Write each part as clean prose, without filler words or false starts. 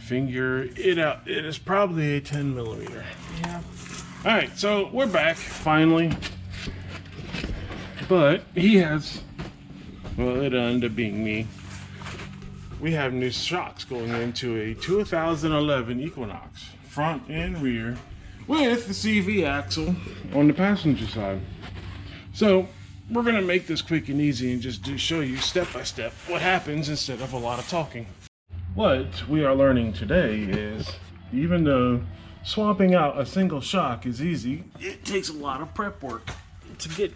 figure it out. It is probably a 10 millimeter. Yeah. All right, so we're back finally. But he has, well, it ended up being me. We have new shocks going into a 2011 Equinox, front and rear, with the CV axle on the passenger side. So we're gonna make this quick and easy and just show you step by step what happens instead of a lot of talking. What we are learning today is, even though swapping out a single shock is easy, it takes a lot of prep work to get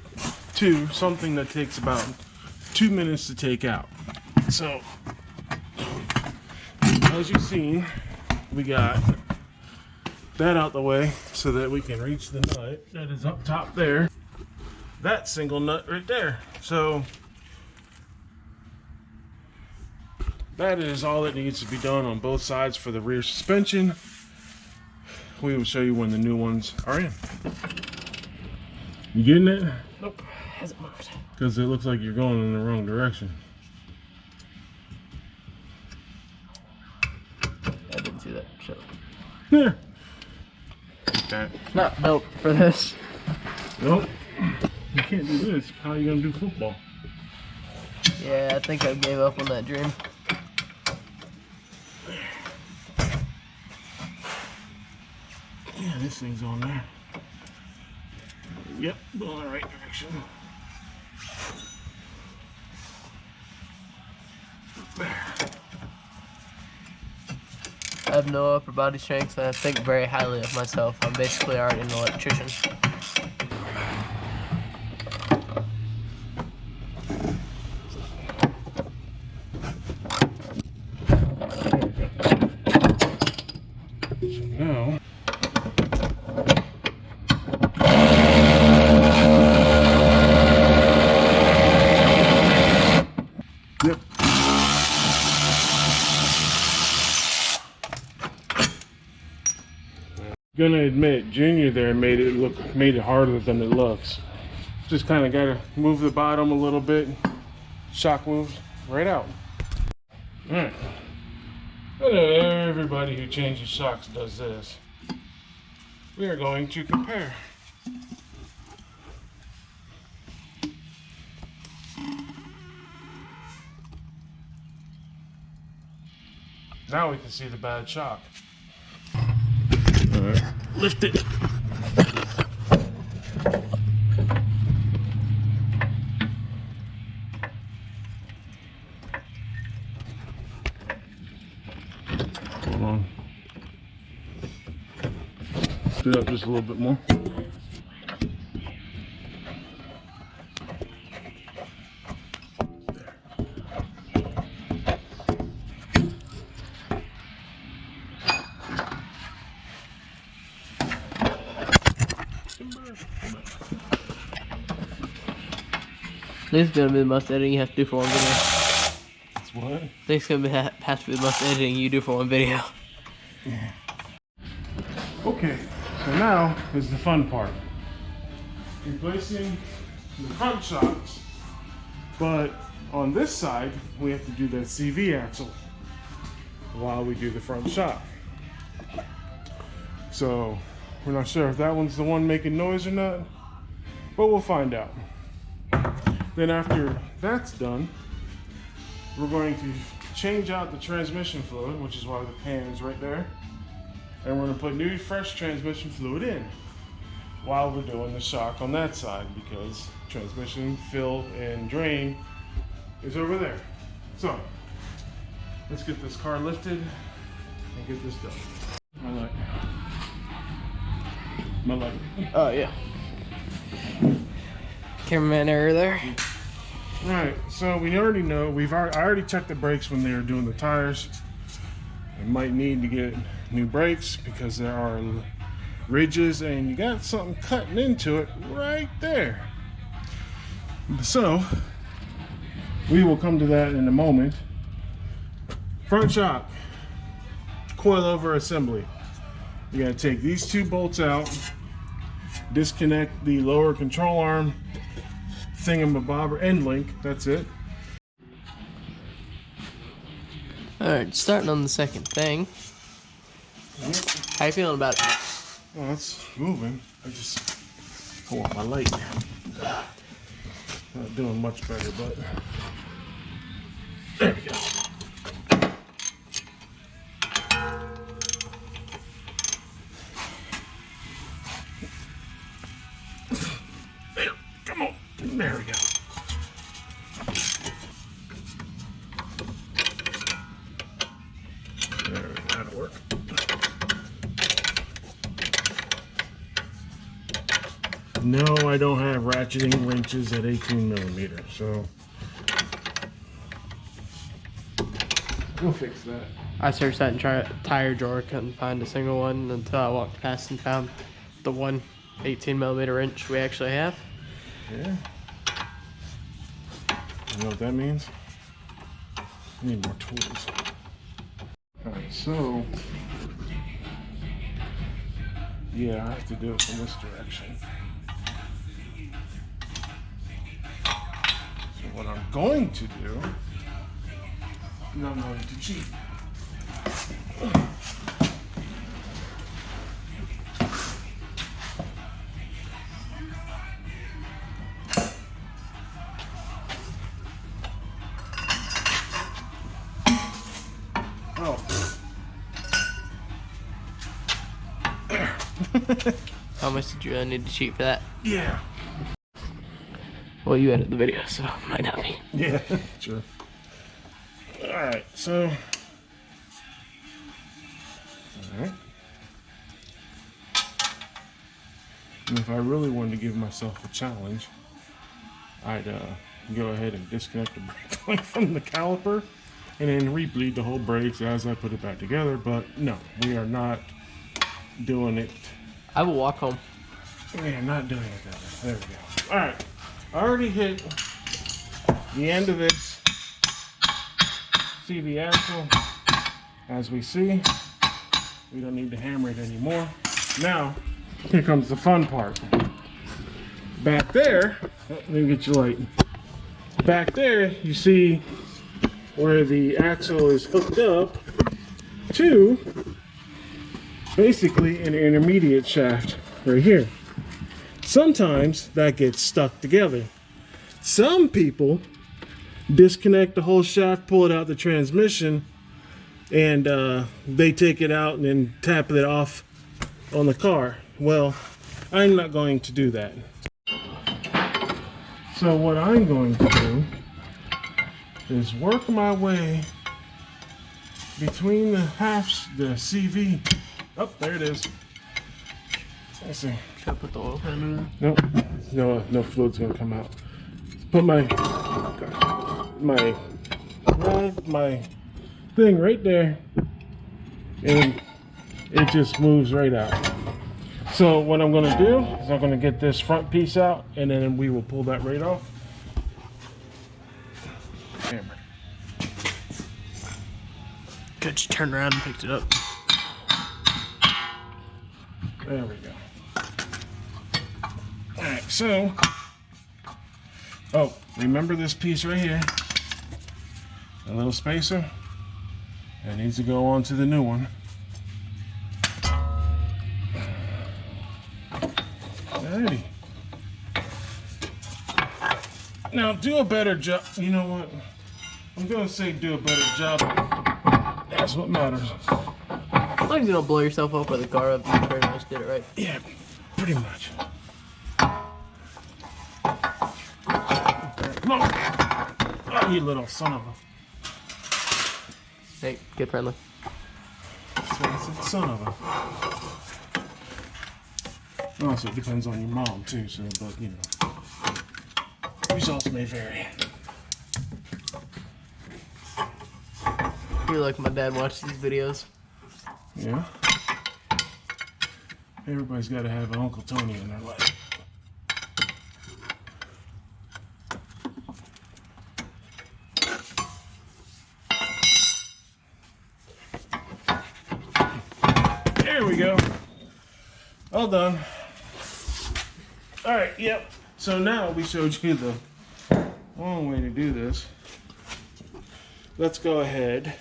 to something that takes about 2 minutes to take out. So, as you've seen, we got that out the way so that we can reach the nut that is up top there. That single nut right there. So, that is all that needs to be done on both sides for the rear suspension. We will show you when the new ones are in. You getting it? Nope, hasn't moved. Because it looks like you're going in the wrong direction. I didn't see that. Shut up. Yeah. Like that. Not built for this. Nope. You can't do this. How are you going to do football? Yeah, I think I gave up on that dream. Yeah, this thing's on there. Yep, going in the right direction. There. I have no upper body strength, and I think very highly of myself. I'm basically already an electrician. Now, yep. Gonna admit, Junior there made it harder than it looks. Just kind of gotta move the bottom a little bit. Shock moves right out. All right. I know everybody who changes shocks does this. We are going to compare. Now we can see the bad shock. All right, lift it. Hold on. Lift it up just a little bit more. This is gonna be the most editing you have to do for one video. That's what? This is gonna have to be the most editing you do for one video. Yeah. Okay, so now is the fun part. Replacing the front shocks, but on this side we have to do that CV axle while we do the front shock. So we're not sure if that one's the one making noise or not, but we'll find out. Then after that's done, we're going to change out the transmission fluid, which is why the pan is right there. And we're going to put new, fresh transmission fluid in while we're doing the shock on that side, because transmission fill and drain is over there. So let's get this car lifted and get this done. My light. My light. Oh yeah. Cameraman error there. Right, so we already know, I already checked the brakes when they were doing the tires. We might need to get new brakes because there are ridges and you got something cutting into it right there. So, we will come to that in a moment. Front shock, coilover assembly. You gotta take these two bolts out, disconnect the lower control arm, thingamabobber end link, that's it. Alright, starting on the second thing. Yep. How you feeling about it? Well, it's moving. I just want my light. Not doing much better, but there we go. There, come on. There we go. There, that'll work. No, I don't have ratcheting wrenches at 18 millimeters, so we'll fix that. I searched that tire drawer, couldn't find a single one until I walked past and found the one 18 millimeter wrench we actually have. Yeah. You know what that means? I need more tools. Alright, so yeah, I have to do it from this direction. So what I'm going to do, and I'm going to cheat. Oh. How much did you need to cheat for that? Yeah. Well, you edit the video, so it might not be. Yeah, sure. Alright, so. Alright. And if I really wanted to give myself a challenge, I'd go ahead and disconnect the brake line from the caliper and then re-bleed the whole brakes as I put it back together. But no, we are not doing it. I will walk home. We are not doing it that way. There we go. Alright. I already hit the end of this CV axle. As we see, we don't need to hammer it anymore. Now, here comes the fun part. Back there, let me get you light. Back there, you see where the axle is hooked up to basically an intermediate shaft right here. Sometimes that gets stuck together. Some people disconnect the whole shaft, pull it out the transmission, and they take it out and then tap it off on the car. Well, I'm not going to do that. So what I'm going to do is work my way between the halves, the CV. Oh, there it is. Let's see. Should I put the oil pan in there? Nope. No fluid's gonna come out. Put my thing right there, and it just moves right out. So what I'm gonna do is I'm gonna get this front piece out, and then we will pull that right off. Hammer. Good, you turned around and picked it up. There we go. Alright, so, oh, remember this piece right here? A little spacer. That needs to go on to the new one. Alrighty. Now, do a better job. You know what? I'm going to say do a better job. That's what matters. As long as you don't blow yourself up with the car up, you pretty much did it right. Yeah, pretty much. Come on. Oh, you little son of a... Hey, get friendly. That's what I said, son of a... Also, it depends on your mom, too, so, but, you know. Results may vary. I feel like my dad watched these videos. Yeah. Everybody's got to have an Uncle Tony in their life. There we go. All done. All right, yep. So now we showed you the long way to do this. Let's go ahead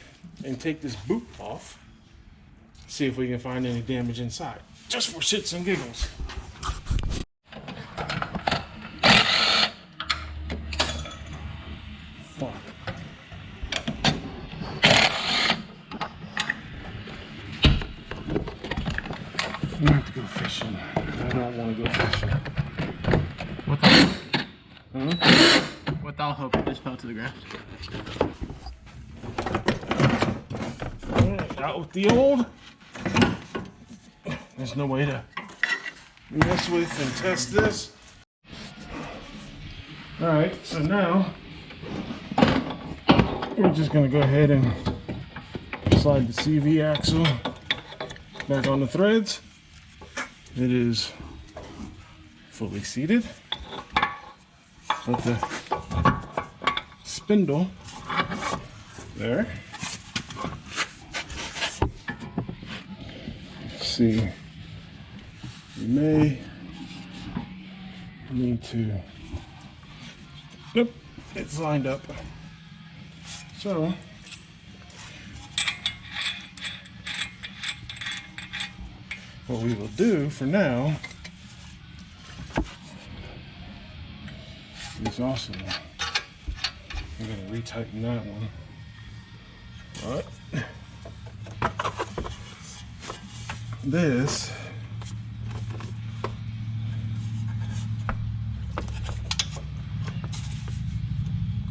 and take this boot off. see if we can find any damage inside, just for shits and giggles. Fuck. I'm gonna have to go fishing. I don't want to go fishing. Without hope, it just fell to the ground. Alright, out with the old. There's no way to mess with and test this. Alright, so now we're just gonna go ahead and slide the CV axle back on the threads. It is fully seated. Put the spindle there. Let's see, we may need to, yep, it's lined up. So what we will do for now is also, I'm going to retighten that one. But this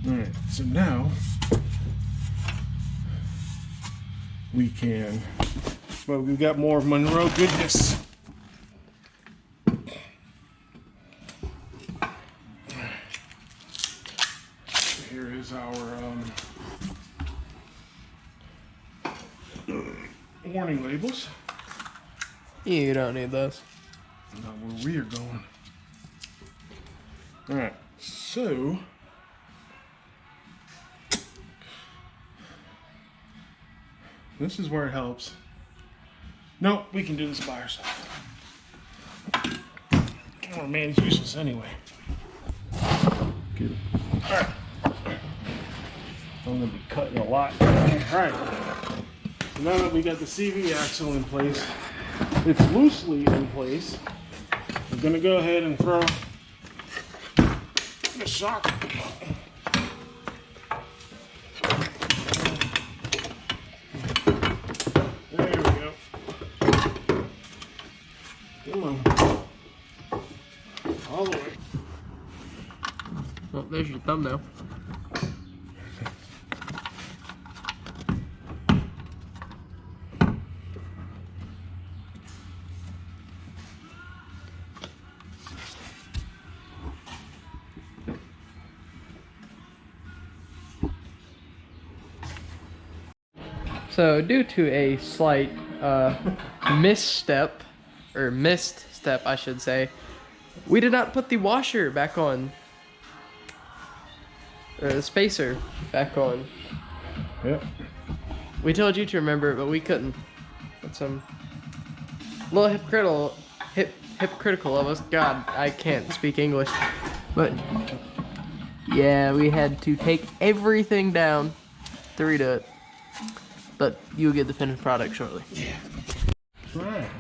alright, so now we can, well, we've got more Monroe goodness. Here is our warning labels. You don't need those. Not where we are going. Alright, so this is where it helps. No, we can do this by ourselves. Oh man, it's useless anyway. Get it. Alright. I'm gonna be cutting a lot. Alright. So now that we got the CV axle in place, it's loosely in place. We're gonna go ahead and throw the shock. There we go. Come on. All the way. Well, there's your thumbnail. So due to a slight misstep, or missed step I should say, we did not put the washer back on. Or the spacer back on. Yep. We told you to remember it, but we couldn't. That's a little hypocritical of us. God, I can't speak English. But yeah, we had to take everything down to redo it. But you'll get the finished product shortly. Yeah. Right.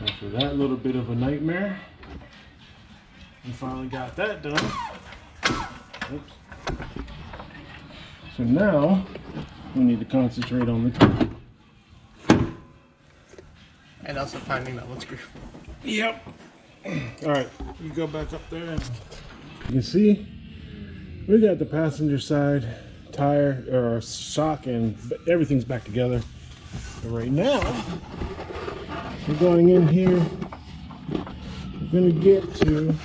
After that little bit of a nightmare, we finally got that done. Oops. So now we need to concentrate on the top. And also finding that one screw. Yep. All right, you go back up there and you can see we got the passenger side tire or shock and everything's back together. So right now we're going in here. We're going to get to,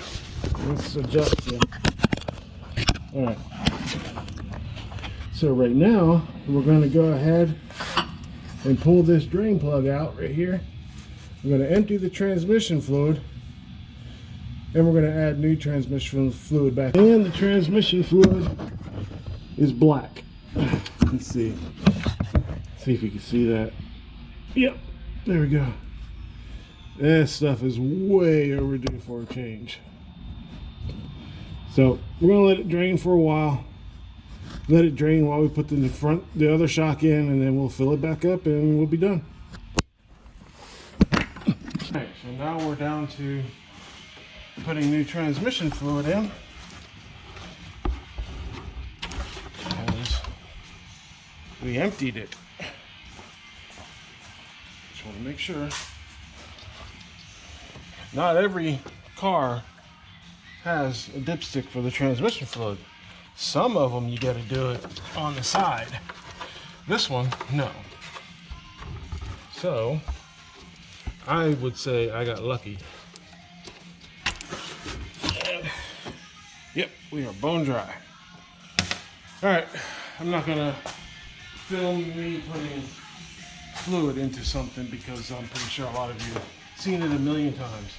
let's adjust it. All right. So right now we're going to go ahead and pull this drain plug out right here. We're going to empty the transmission fluid, and we're going to add new transmission fluid back. And the transmission fluid is black. Let's see. See if you can see that. Yep, there we go. This stuff is way overdue for a change. So we're going to let it drain for a while. Let it drain while we put the other shock in, and then we'll fill it back up and we'll be done. so now we're down to putting new transmission fluid in. As we emptied it. Just want to make sure. Not every car has a dipstick for the transmission fluid. Some of them you got to do it on the side. This one, no. So, I would say I got lucky. Yep, we are bone dry. Alright, I'm not gonna film me putting fluid into something because I'm pretty sure a lot of you have seen it a million times.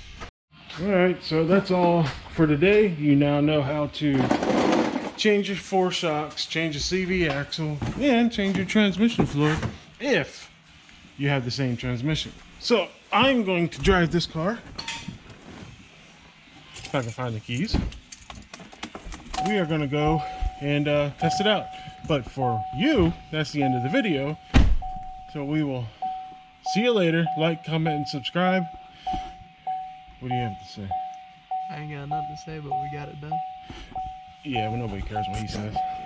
Alright, so that's all for today. You now know how to change your 4 shocks, change your CV axle, and change your transmission fluid if you have the same transmission. So I'm going to drive this car. If I can find the keys. We are going to go and test it out. But for you, that's the end of the video. So we will see you later. Like, comment, and subscribe. What do you have to say? I ain't got nothing to say, but we got it done. Yeah, well, nobody cares what he says.